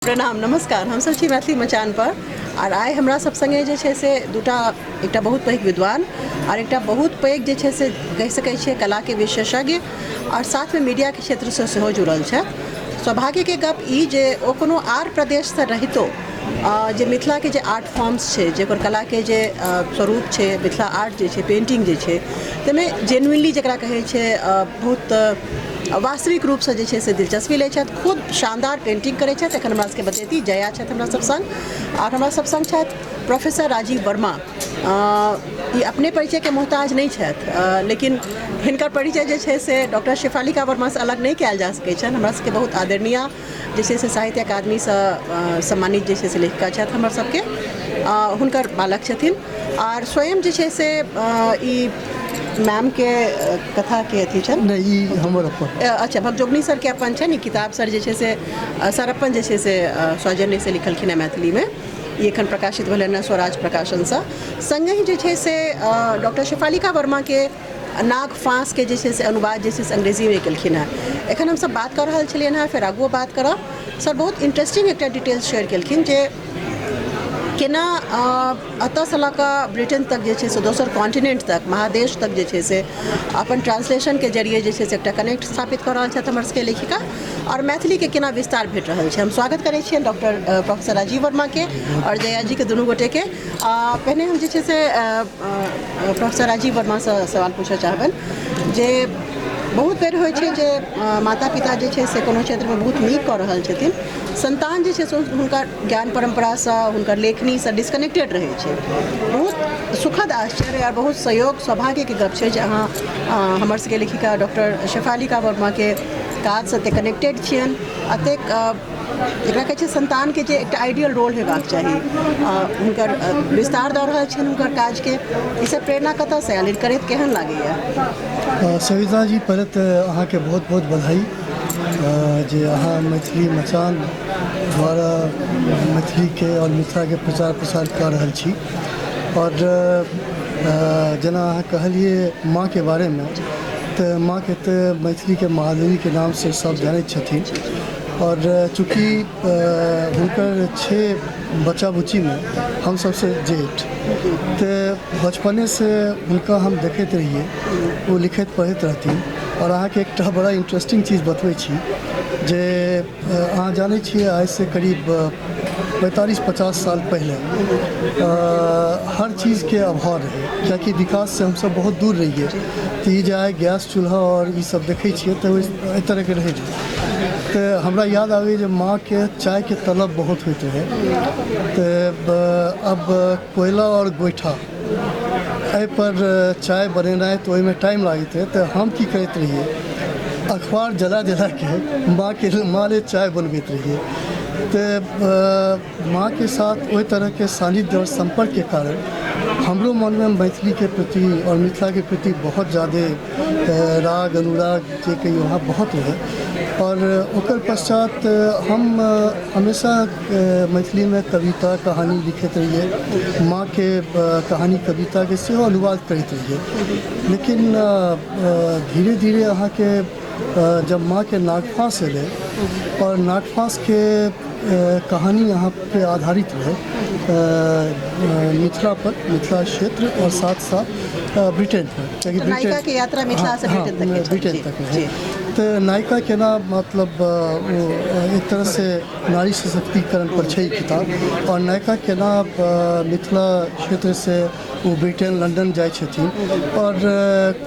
प्रणाम नमस्कार, हम सब छी मैथिली मचान पर और आइ हमरा सब संगे जे छै से दूटा एकटा बहुत पैघ विद्वान और एकटा बहुत पैघ जे छै से कहि सकै छियै कला के विशेषज्ञ और साथ में मीडिया के क्षेत्र से सेहो जुड़ल छै। सौभाग्य के गप ई जे ओ कोनो आर प्रदेश से रहितो जे मिथिला के जे आर्ट फॉर्म्स छै, जेकर कला के जे स्वरूप छै, मिथिला आर्ट जे छै, पेंटिंग जे छै, तैमे जेन्युइनली जकरा कहै छै बहुत वास्तविक रूप से जे छै से दिलचस्पी लै छथि, खुद शानदार पेंटिंग करै छथि। एखन हमरा सबके बतेती जया छथि हमरा सब संग और हमरा सब संग छथि प्रोफेसर राजीव वर्मा। ई अपने परिचय के मोहताज नहीं छथि, लेकिन हिनकर परिचय जे छै से डॉक्टर शेफालिका वर्मा से अलग नहीं कयल जा सकै छनि। हमरा सबके बहुत आदरणीय जे छै से साहित्य अकादमी से सम्मानित जे छै से लेखिका छथि हमर सबके, हुनकर बालक छथिन और स्वयं जे छै से ई मैम के कथा के अथी छन नहीं हमर अपन अच्छा भगजोगनी सर के अपन छन। ई किताब सर जे छै से सर अपन जे छै से सौजन्य से लिखलखिन है मैथिली में। ई एखन प्रकाशित भेलनि है स्वराज प्रकाशन से। संगे ही जे छै से डॉक्टर शेफालिका वर्मा के नाग फांस के जे छै से अनुवाद जे छै से अंग्रेजी में केलखिन है। एखन हम सब बात कर रहल छलियनि है, फिर आगुओ बात करब। सर बहुत इंटरेस्टिंग एकटा डिटेल्स शेयर केलखिन जे केना अतः से लऽ कऽ ब्रिटेन तक जे छै से दोसर कॉन्टिनेंट तक, महादेश तक जे छै से अपन ट्रांसलेशन के जरिए जे छै से एकटा कनेक्ट स्थापित कर रहल छथि हमर सबके लेखिका और मैथिली के केना विस्तार भेट रहल छै। हम स्वागत करै छियनि डॉक्टर प्रोफेसर राजीव वर्मा के और जया जी के दुनू गोटे के। पहिने हम जे छै से प्रोफेसर राजीव वर्मा से सवाल पूछय चाहबनि जे बहुत बेर होइ छै जे माता पिता जे छै से कोनो क्षेत्र में बहुत नीक कऽ रहल छथिन, संतान जे छै से हुनकर ज्ञान परंपरा से, हुनकर लेखनी से डिस्कनेक्टेड रहै छै। बहुत सुखद आश्चर्य और बहुत सहयोग सौभाग्य के गप छै जे अहाँ हमर सबके लेखिका डॉक्टर शेफालिका वर्मा के काज से एतेक कनेक्टेड छियनि। एतेक एकरा कहै छै संतान के जे एकटा आइडियल रोल हेबाक चाही, हुनकर विस्तार दऽ रहल छनि हुनकर काज के। इसे प्रेरणा कतऽ से आयल, करैत केहन लागैए? सविता जी पहले तो अहाँ के बहुत बहुत बधाई जे अहाँ मैथिली मचान द्वारा मैथिली के और मिथिला के प्रचार प्रसार कर रहल छी। और जेना अहाँ कहलिए माँ के बारे में, तो माँ के तो मैथिली के महादेवी के नाम से सब जानैत छथिन। और चूँकि हुनकर 6 बच्चा बुच्ची में हम सबसे जेठ, तो बचपने से हुनका हम देखते रहिए, वो लिखत पढ़त रहथिन। और अहाँ के एक बड़ा इंटरेस्टिंग चीज़ बतबै छी जे अहाँ जानै छियै आज से करीब 45-50 साल पहले हर चीज़ के अभाव रहे, क्योंकि विकास से हम सब बहुत दूर रहिए। तो ये जाए गैस चूल्हा और ये सब देखै छियै तो इस तरह के रहे। तो हमरा याद आवे जे माँ के चाय के तलब बहुत होते रहे। तो अब कोयला और गोईठा एहि पर चाय बनेनाइ तो ओहिमे टाइम लागैत है। तो हम की करते रहिए, अखबार जला जला के माँ ले चाय बनबैत रहिए। तो माँ के साथ वही तरह के सानिध्य और संपर्क के कारण हमरो मन में मैथिली के प्रति और मिथिला के प्रति बहुत ज़्यादा राग अनुराग जे कही वहाँ बहुत रहे। और ओकर पश्चात हम हमेशा मैथिली में कविता कहानी लिखत रहिए, माँ के कहानी कविता के सेहो अनुवाद करते रहिए। लेकिन धीरे धीरे अहाँ के जब माँ के नागफांस एले और नागफांस के कहानी यहाँ पे आधारित रहे मिथिला पर, मिथिला क्षेत्र और साथ साथ ब्रिटेन पर, क्योंकि तो नायिका की यात्रा मिथिला से ब्रिटेन तक है। तो नायिका के ना मतलब एक तरह से नारी सशक्तिकरण पर छै किताब। और नायिका के ना मिथिला क्षेत्र से वो ब्रिटेन लंदन जाए छथिन और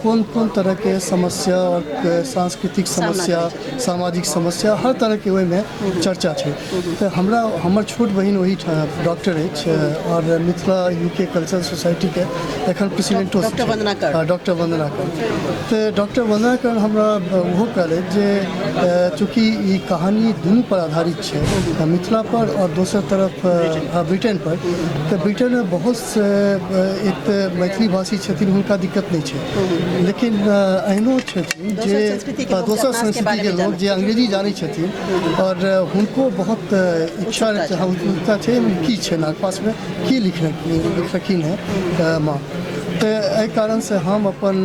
कौन कौन तरह के समस्या और सांस्कृतिक समस्या, सामाजिक समस्या, हर तरह के ओहि में चर्चा है। तो हमरा हमर छोट बहन वही डॉक्टर है और मिथिला यूके कल्चरल सोसाइटी के एखन प्रेसिडेंटो डॉक्टर वंदना कर। तो डॉक्टर वंदना कर हमरा वो कहले जे चूँकि ये कहानी दुनू पर आधारित है, मिथिला पर और दोसर तरफ ब्रिटेन पर। तो ब्रिटेन में बहुत से एक मैथिली भाषी छथिन, हुनका दिक्कत नहीं है। लेकिन एहनो छथिन जे दोसर संस्कृति के लोग जे अंग्रेजी जानै छथिन और हुनको बहुत इच्छा है की छै नागपास में की लिखलखिन है माँ। तो एहि कारण से हम अपन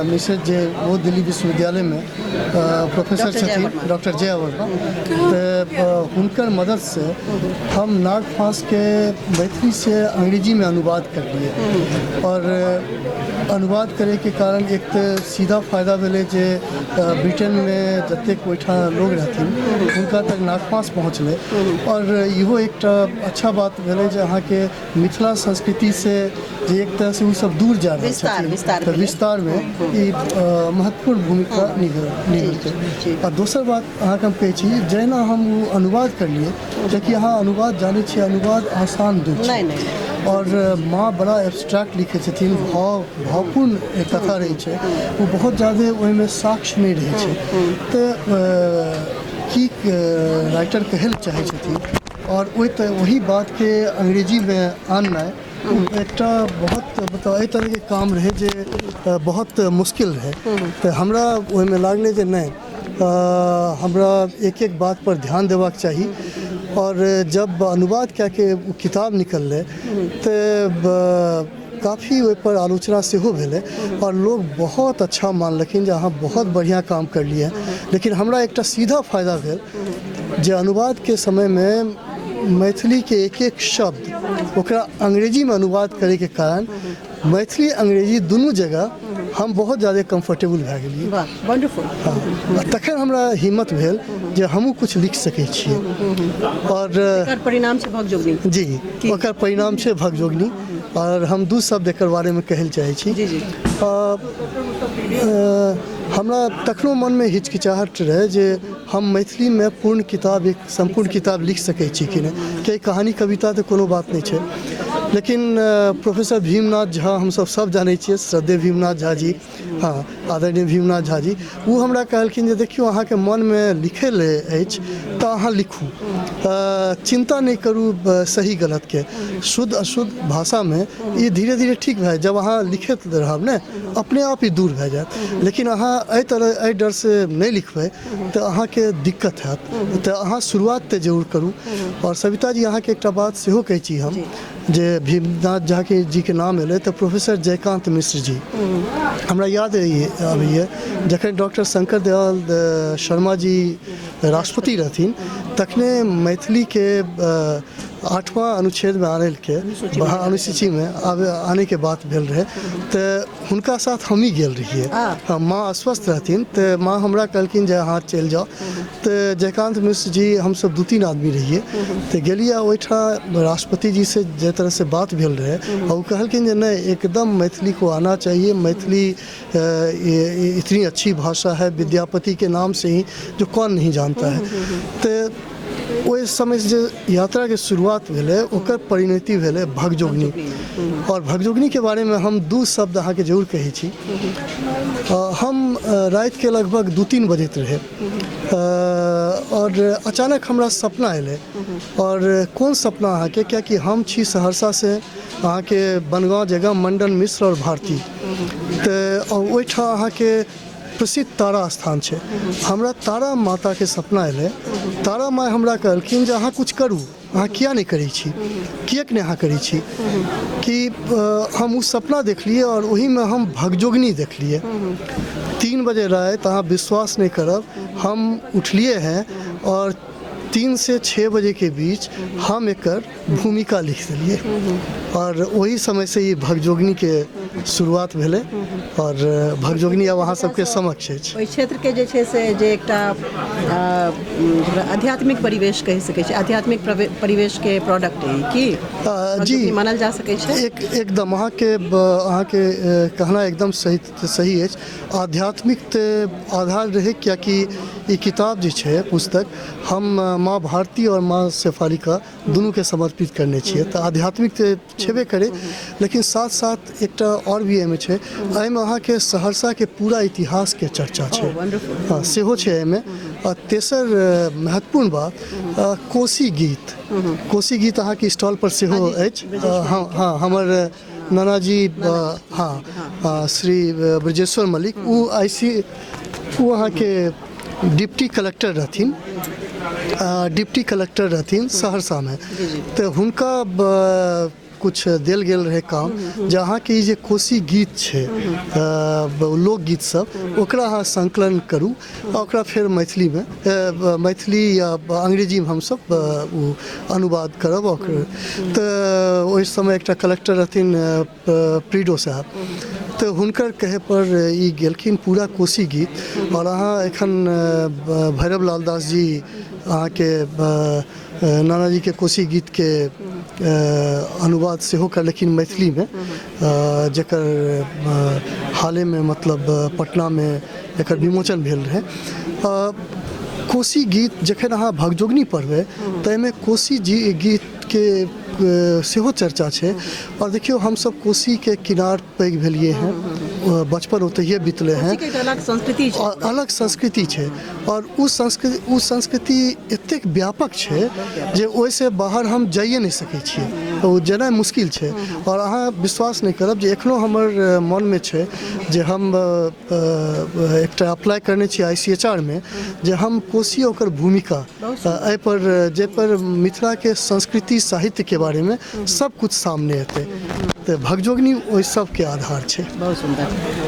मिसेज जे वो दिल्ली विश्वविद्यालय में प्रोफेसर छथिन डॉक्टर जया वर्मा, तो हुनकर मदद से हम नागफांस के मैथिली से अंग्रेजी में अनुवाद कर लिए। और अनुवाद करे के कारण एक तो सीधा फायदा भेलै जे ब्रिटेन में जतेक ओहिठाम लोग रहथिन हुनका तक नागफांस पहुँचलै। और इहो एकटा अच्छा बात भेलै जे अहाँके मिथिला संस्कृति से जे एक तरह से वो सब दूर जा रहे हैं, तो विस्तार में ई महत्वपूर्ण भूमिका निभाते। और दोसर बात अहाँके हम कहै छी जहिना हम वो अनुवाद कर लिए, जबकि अहाँ अनुवाद जानै छियै अनुवाद आसान दूर छै, और माँ बड़ा एब्स्ट्रैक्ट लिखे छथिन, भावपूर्ण कथा रही है, वो बहुत ज़्यादा ओहिमे साक्ष्य नहीं रहे छै, तो की राइटर कहल चाहे छथिन। और वही बात के अंग्रेजी में आनना एक बहुत मतलब एहि तरह के काम रहे जे बहुत मुश्किल रहे। तो हमरा ओहिमे लागलै जे नहीं हमरा एक एक बात पर ध्यान देबाक चाही। और जब अनुवाद क्या के किताब निकललै तो काफ़ी ओहि पर आलोचना सेहो भेलै, और लोग बहुत अच्छा मानलखिन जे अहाँ बहुत बढ़िया काम कर लिए। लेकिन हमरा एकटा सीधा फायदा भेल जे अनुवाद के समय में मैथिली के एक एक शब्द ओकरा अंग्रेजी में अनुवाद करे के कारण मैथिली अंग्रेजी दुनू जगह हम बहुत ज़्यादा कंफर्टेबल भए गेलियै। वंडरफुल। हाँ, तखन हमरा हिम्मत भेल जे हमहूँ कुछ लिख सकै छियै। और एकर परिणाम छै भगजोगनी। जी, ओकर परिणाम छै भगजोगनी। और हम दू शब्द एकर बारे में कहल चाहै छी। जी जी। हमरा तखनो मन में हिचकिचाहट रहे जे हम मैथिली में पूर्ण किताब एक संपूर्ण किताब लिख सकै छी कि नहीं, कि कहानी कविता तो कोनो बात नहीं है। लेकिन प्रोफेसर भीमनाथ झा हम सब जानै छियै, श्रद्धेय भीमनाथ झा जी, हाँ आदरणीय भीमनाथ झा जी, वो हमरा कहलखिन जे देखियो अहाँ के मन में लिखे ले अछि तो अहाँ लिखू, चिंता नहीं करू सही गलत के, शुद्ध अशुद्ध भाषा में ये धीरे धीरे ठीक भए, जब अहाँ लिखैत रहब ने अपने आप ही दूर भए जाएत। लेकिन अहाँ एहि तरह एहि डर से नहीं लिखबै तो अहाँ के दिक्कत हैत। तो अहाँ शुरुआत तो जरूर करू। और सविता जी अहाँ के एकटा बात सेहो कहै छी हम जे भीमनाथ झा के जी के नाम एलै तो प्रोफेसर जयकांत मिश्र जी हमरा याद आबैए जखन डॉक्टर शंकर दयाल शर्मा जी राष्ट्रपति रहथिन तखने मैथिली के 8वां अनुच्छेद में आने के अनुसूची में आने के बात भेल रहे, तो हुनका साथ हम ही गेल रहिए। हाँ, माँ अस्वस्थ रहथिन तो माँ हमरा कहलखिन जे अहाँ चल जाओ, तो जयकांत मिश्र जी हम सब 2-3 आदमी रहिए, तो गेलिए ओहिठाम राष्ट्रपति जी से जे तरह से बात भेल रहे, और कहलखिन जे नहीं एकदम मैथिली को आना चाहिए, मैथिली इतनी अच्छी भाषा है, विद्यापति के नाम से ही जो कौन नहीं जानता है। तो ओहि समय से यात्रा के शुरुआत भेलै ओकर परिणति भेलै भगजोगनी। और भगजोगनी के बारे में हम 2 शब्द अहाँ के जरूर कहै छी। हम रात के लगभग 2-3 बजैत रहे, और अचानक हमरा सपना एलै। और कौन सपना अहाँ के, क्या कि हम छी सहरसा से अहाँ के बनगांव जगह मंडन मिश्र और भारती, तो ओहिठाम अहाँ के प्रसिद्ध तारा स्थान है। हमरा तारा माता के सपना एलै, तारा माँ हमरा कहलखिन जे अहाँ कुछ करू, अहाँ किया नहीं करै छी, किएक नहीं अहाँ करै छी, कि हम उस सपना देखलिए और वही में हम भगजोगनी देखलिए। 3 बजे रात, अहाँ विश्वास नहीं करब, हम उठलिए हैं और 3 से 6 बजे के बीच हम एकर भूमिका लिख दिलिए। और वही समय से ये भगजोगनी के शुरुआत भेलै। और भगजोगनी अब अहाँ सबके समक्ष अछि। ओहि क्षेत्र के जे छै से जे एकटा आध्यात्मिक परिवेश कहि सकै छै, आध्यात्मिक परिवेश के प्रोडक्ट है कि जी मानल जा सकै छै। एकदम अहाँ के कहना एकदम सही अछि। आध्यात्मिक आधार रहे, कियाकि ई किताब जे छै पुस्तक हम माँ भारती और माँ शेफालिका दुनू के समर्पित करने छियै, तो आध्यात्मिक तो छेबे करे, लेकिन साथ साथ एकटा और भी एहिमे छै, एहिमे अहाँके सहरसा के पूरा इतिहास के चर्चा छै। हाँ, सेहो छै एहिमे। और तेसर महत्वपूर्ण बात कोसी गीत अहाँके स्टॉल पर सेहो अछि। हाँ, हमर नानाजी हाँ श्री ब्रजेश्वर मलिक वो अहाँके डिप्टी कलेक्टर रहथिन सहरसा में, तो हुनका कुछ देल गेल रहे काम जहाँ के जे कोशी गीत छै लोकगीत सब ओकरा अहाँ संकलन करू आ ओकरा फेर मैथिली या अंग्रेजी में हमसब अनुवाद करब ओकर। तऽ ओहि समय एकटा कलेक्टर रहथिन प्रीडो साहब, तऽ हुनकर कहे पर ई गेलखिन पूरा कोशी गीत। और अहाँ एखन भैरव लाल दास जी अहाँ के नानाजी के कोशी गीत के अनुवाद सेहो करलखिन मैथिली में, जकर हाले में मतलब पटना में एकर विमोचन भेल रहे। कोशी गीत जखन अहाँ भगजोगनी पढ़बै ताहिमे कोशी गीत के सेहो चर्चा छै। और देखियो हम सब कोशी के किनार पैघ भेलिए हैं, बचपन ओतहिए बीतले हैं, अलग संस्कृति छै। और उ संस्कृति एतेक व्यापक छै जे ओहिसे बाहर हम जाइए नहीं सकै छियै, ओ जेनाइ मुश्किल छै। और अहाँ विश्वास नहीं करब जे एखनो हमर मन में छै जे हम एकटा अप्लाई करने छी ICHR में जे हम कोशी ओकर भूमिका एहि पर जे पर मिथिला के संस्कृति साहित्य के बारे में सब कुछ सामने एतै। तो भगजोगनी ओहि सब के आधार छै। बहुत सुंदर,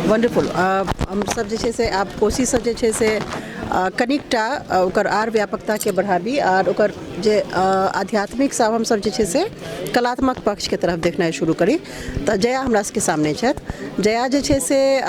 वंडरफुल। हम सब जे छै से आप कोशी सब जे छै से कनिकटा ओकर आर व्यापकता के बढ़ाबी और ओकर जे आध्यात्मिक सब हम सब जे छै से कलात्मक पक्ष के तरफ देखनाइ शुरू करी। तो जया हमरा सबके सामने छथि। जया जे छै से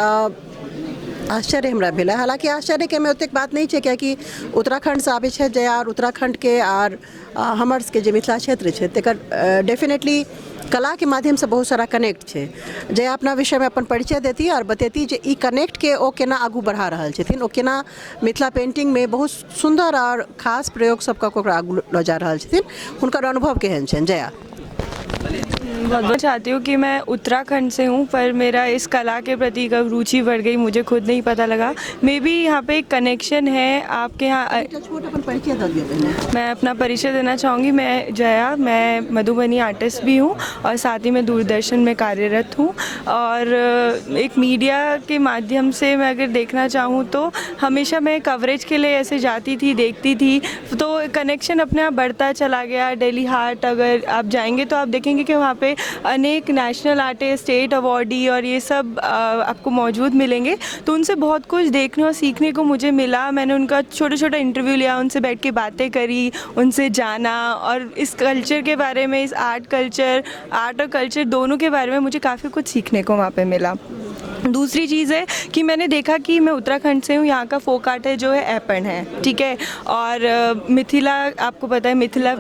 आश्चर्य हमरा भेल। हालांकि आश्चर्य के में ओतेक बात नहीं है, क्योंकि उत्तराखंड से आबे है जया, और उत्तराखंड के और हमर के जे मिथिला क्षेत्र है तकर डेफिनेटली कला के माध्यम से बहुत सारा कनेक्ट है। जया अपना विषय में अपन परिचय देती और बतेती जे ई कनेक्ट के ओ केना आगू बढ़ा रहल छथिन, ओ केना मिथिला पेंटिंग में बहुत सुंदर और खास प्रयोग सब कऽ ओकरा आगू लऽ जा रहल छथिन। हुनकर अनुभव केहन छनि जया? मैं चाहती हूँ कि मैं उत्तराखंड से हूँ, पर मेरा इस कला के प्रति कब रुचि बढ़ गई मुझे खुद नहीं पता लगा। मे बी यहाँ पे एक कनेक्शन है आपके यहाँ। मैं अपना परिचय देना चाहूँगी। मैं जया, मैं मधुबनी आर्टिस्ट भी हूँ और साथ ही मैं दूरदर्शन में कार्यरत हूँ। और एक मीडिया के माध्यम से मैं अगर देखना चाहूँ तो हमेशा मैं कवरेज के लिए ऐसे जाती थी, देखती थी, तो कनेक्शन अपने आप बढ़ता चला गया। दिल्ली हाट अगर आप जाएंगे तो आप देखेंगे कि वहाँ पे अनेक नेशनल आर्टिस्ट, स्टेट अवार्डी और ये सब आपको मौजूद मिलेंगे। तो उनसे बहुत कुछ देखने और सीखने को मुझे मिला। मैंने उनका छोटा छोटा इंटरव्यू लिया, उनसे बैठ के बातें करी, उनसे जाना, और इस कल्चर के बारे में, इस आर्ट और कल्चर दोनों के बारे में मुझे काफ़ी कुछ सीखने को वहाँ पे मिला। दूसरी चीज़ है कि मैंने देखा कि मैं उत्तराखंड से हूँ, यहाँ का फोक आर्ट है जो है ऐपन है, ठीक है। और मिथिला, आपको पता है मिथिला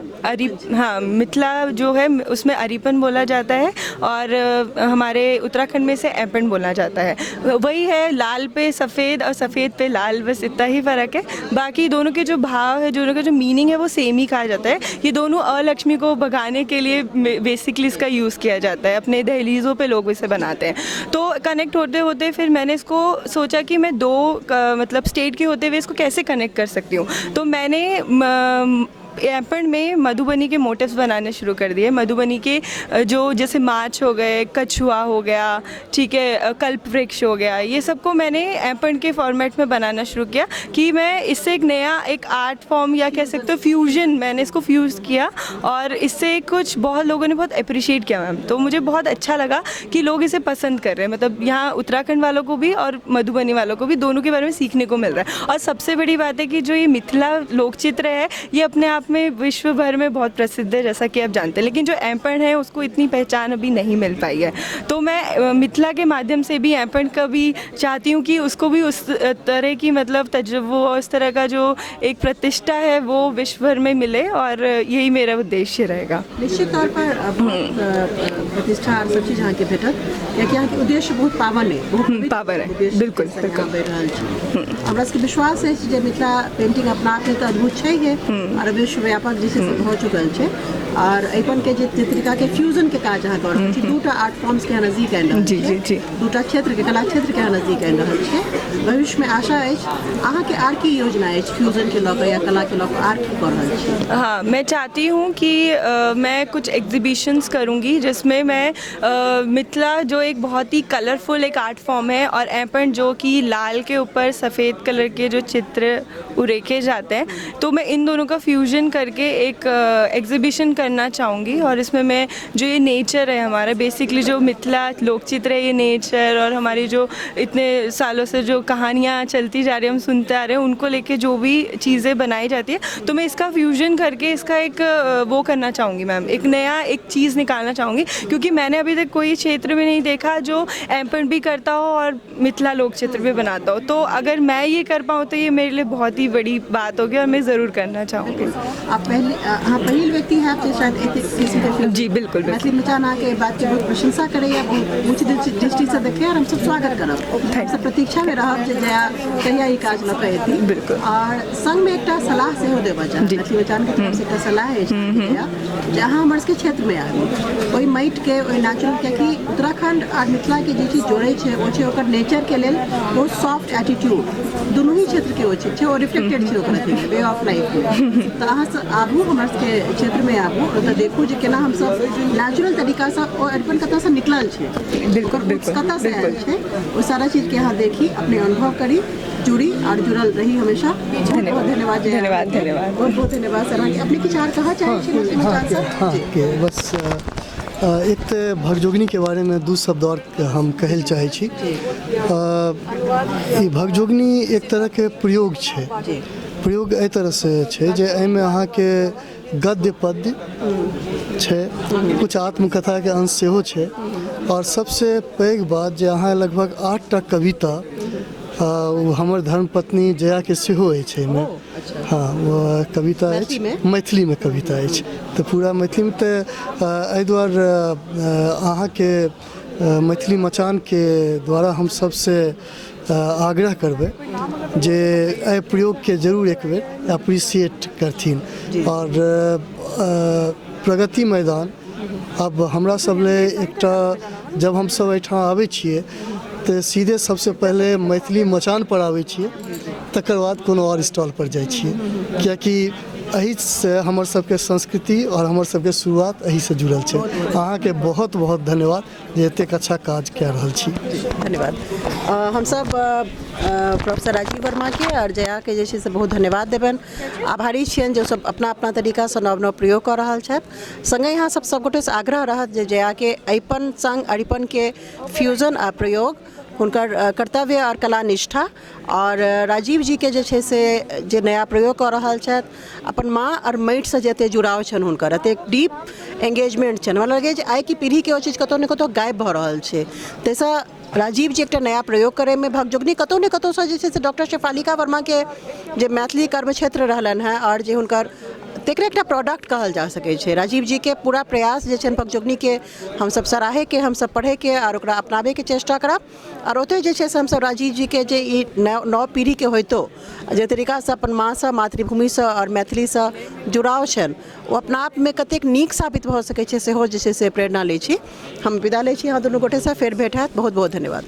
जो है उसमें अरीपन बोला जाता है, और हमारे उत्तराखंड में से ऐपन बोला जाता है। वही है, लाल पे सफ़ेद और सफ़ेद पे लाल, बस इतना ही फ़र्क है। बाकी दोनों के जो भाव है, दोनों का जो मीनिंग है वो सेम ही कहा जाता है। ये दोनों अलक्ष्मी को भगाने के लिए बेसिकली इसका यूज़ किया जाता है। अपने दहलीज़ों पे लोग इसे बनाते हैं। तो कनेक्ट होते फिर मैंने इसको सोचा कि मैं दो मतलब स्टेट के होते हुए इसको कैसे कनेक्ट कर सकती हूँ। तो मैंने ऐपन में मधुबनी के मोटिव्स बनाने शुरू कर दिए। मधुबनी के जो जैसे माछ हो गए, कछुआ हो गया, ठीक है, कल्प वृक्ष हो गया, ये सबको मैंने ऐपन के फॉर्मेट में बनाना शुरू किया कि मैं इससे एक नया एक आर्ट फॉर्म या कह सकते हो फ्यूजन, मैंने इसको फ्यूज़ किया। और इससे कुछ बहुत लोगों ने बहुत अप्रिशिएट किया मैम। तो मुझे बहुत अच्छा लगा कि लोग इसे पसंद कर रहे हैं। मतलब यहाँ उत्तराखंड वालों को भी और मधुबनी वालों को भी, दोनों के बारे में सीखने को मिल रहा है। और सबसे बड़ी बात है कि जो ये मिथिला लोकचित्र है ये अपने आप में विश्व भर में बहुत प्रसिद्ध है, जैसा कि आप जानते हैं। लेकिन जो ऐपन है उसको इतनी पहचान अभी नहीं मिल पाई है। तो मैं मिथिला के माध्यम से भी ऐपन का भी चाहती हूँ कि उसको भी उस तरह की मतलब तजुर्बा, उस तरह का जो एक प्रतिष्ठा है वो विश्व भर में मिले, और यही मेरा उद्देश्य रहेगा। निश्चित तौर पर प्रतिष्ठा और सब चीज यहाँ के भेटत, कियाकि यहाँ के उद्देश्य बहुत पावन है, बहुत पावन है, बिल्कुल। हमरा सबके विश्वास है जे मिथिला पेंटिंग अपना आप में तो अद्भुत छै है और विश्व व्यापक जे छै से भऽ चुकल छै। और अपन के जे चित्रिका के फ्यूजन के काज अहाँ कर रहल छी, दूटा आर्ट फॉर्म्स के नजदीक आनि रहल छै, जी दूटा क्षेत्र के कला क्षेत्र के नजदीक आनि रहल छै। भविष्य में आशा अछि अहाँ के आर की योजना अछि फ्यूजन के लऽ या कला के लऽ आर की कर रहल छी? हाँ, मैं चाहती हूँ कि मैं कुछ एग्जीबिशंस करूँगी जिसमें मैं मिथिला जो एक बहुत ही कलरफुल एक आर्ट फॉर्म है, और ऐपन जो कि लाल के ऊपर सफ़ेद कलर के जो चित्र उरेखे जाते हैं, तो मैं इन दोनों का फ्यूजन करके एक एग्जीबिशन करना चाहूँगी। और इसमें मैं जो ये नेचर है हमारा, बेसिकली जो मिथिला लोकचित्र है, ये नेचर और हमारी जो इतने सालों से जो कहानियाँ चलती जा रही हैं, हम सुनते आ रहे हैं, उनको लेके जो भी चीज़ें बनाई जाती है, तो मैं इसका फ्यूजन करके इसका एक वो करना चाहूँगी मैम, एक नया एक चीज़ निकालना चाहूँगी, क्योंकि मैंने अभी तक कोई क्षेत्र में नहीं देखा जो एम्पन भी करता हो और मिथिला लोकचित्र भी बनाता हो। तो अगर मैं ये कर पाऊँ तो ये मेरे लिए बहुत ही बड़ी बात होगी और मैं ज़रूर करना चाहूँगी। आप पहिल व्यक्ति हैं आप शायद जी बिल्कुल मैथिली मचान आके बात की बहुत प्रशंसा करे या ऊँच दृष्टि से देखे और हम सब स्वागत करब, सब प्रतीक्षा में रहब जे जया कहिया ई काज ल कहे थी। बिल्कुल। और संग में एकटा सलाह से हो देबा चाहे मैथिली मचान के तरफ से एकटा सलाह है जहाँ हमर के क्षेत्र में आबी ओई माइट के ओई नेचुरल क्योंकि उत्तराखंड और मिथिला के जे चीज जोड़े छे ओ छे ओकर नेचर के लेल बहुत सॉफ्ट एटीट्यूड दोनों ही क्षेत्र के ओ छे ओ रिफ्लेक्टेड छे ओकर अथी वे ऑफ लाइफ त अहाँ से आबू हमर के क्षेत्र में आबू और देखू जे केना हम सब नेचुरल तरीका से ओ अरिपन कतऽ से निकलल छे, बिल्कुल बिल्कुल कतऽ से आयल छे, वो सारा चीज के यहाँ देखी, अपने अनुभव करी, जुड़ी और जुड़ल रही हमेशा। धन्यवाद धन्यवाद धन्यवाद बहुत बहुत धन्यवाद सर। अपने किछु आर कहऽ चाहै छी मचान सर? बस एक तो भगजोगनी के बारे में दू शब्द और हम कहल चाहे छी। भगजोगनी एक तरह के प्रयोग छे, प्रयोग एहि तरह से छे जे एहिमे अहाँके गद्य पद्य छे, कुछ आत्मकथा के अंश सेहो छे, और सबसे पैघ बात जे अहाँ लगभग 8टा कविता हमर धर्मपत्नी जया के सेहो अछि एहिमे। हाँ, वो कविता अछि मैथिली में कविता अछि, तो पूरा मैथिली में। तो एहि दुआरे अहाँके मैथिली मचान के द्वारा हम सबसे आग्रह करबै जे एहि प्रयोग के जरूर एक बेर अप्रिशिएट करथिन। और प्रगति मैदान अब हमरा सब ले एकटा, जब हम सब एहिठाम आबै छियै तो सीधे सबसे पहले मैथिली मचान पर आबै छियै, तकर बाद कोनो और स्टॉल पर जाइ छियै, कियाकि एहि से हमर सबके संस्कृति और हमर सबके शुरुआत एहि से जुड़ल छै। अहाँके बहुत बहुत धन्यवाद जे एतेक अच्छा काज कऽ रहल छी। धन्यवाद। हम सब प्रोफेसर राजीव वर्मा के और जया के जे छै से बहुत धन्यवाद देबन, आभारी छियन जो सब अपना अपना तरीका से नव नव प्रयोग कऽ रहल छथि। संगे यहाँ सब गोटे से आग्रह रहत जे जया के अइपन संग अरिपन के फ्यूजन आ प्रयोग हुनकर कर्तव्य और कला निष्ठा, और राजीव जी के जे छै से जे नया प्रयोग कऽ रहल छथि, अपन माँ और माटि से जते जुड़ाव छनि हुनकर, एतेक डीप एंगेजमेंट छनि, हमरा लगे जे आइ की पीढ़ी के ओ चीज कतौ ने कतौ गायब भऽ रहल छै। ताहिसँ राजीव जी एकटा नया प्रयोग करे में भगजोगनी कतौ ने कतौ से जे छै से डॉक्टर शेफालिका वर्मा के जे मैथिली कर्म क्षेत्र रहलन हैं और जे हुनकर तेकरे एकटा प्रोडक्ट कहल जा सकै छै। राजीव जी के पूरा प्रयास जे छनि भगजोगनी के हम सब सराहे के, हम सब पढ़े के और ओकरा अपनाबे के चेष्टा करब। और ओते जे छै से हम सब राजीव जी के जे ई नव पीढ़ी के होइतो जे तरीका से अपन माँ से, मातृभूमि से और मैथिली से जुड़ाव छनि, ओ अपना आप में कतेक नीक साबित भऽ सकै छै सेहो जे छै से प्रेरणा लै छी। हम विदा लै छी अहाँ दुनू गोटे से, फेर भेट हैत। बहुत बहुत धन्यवाद।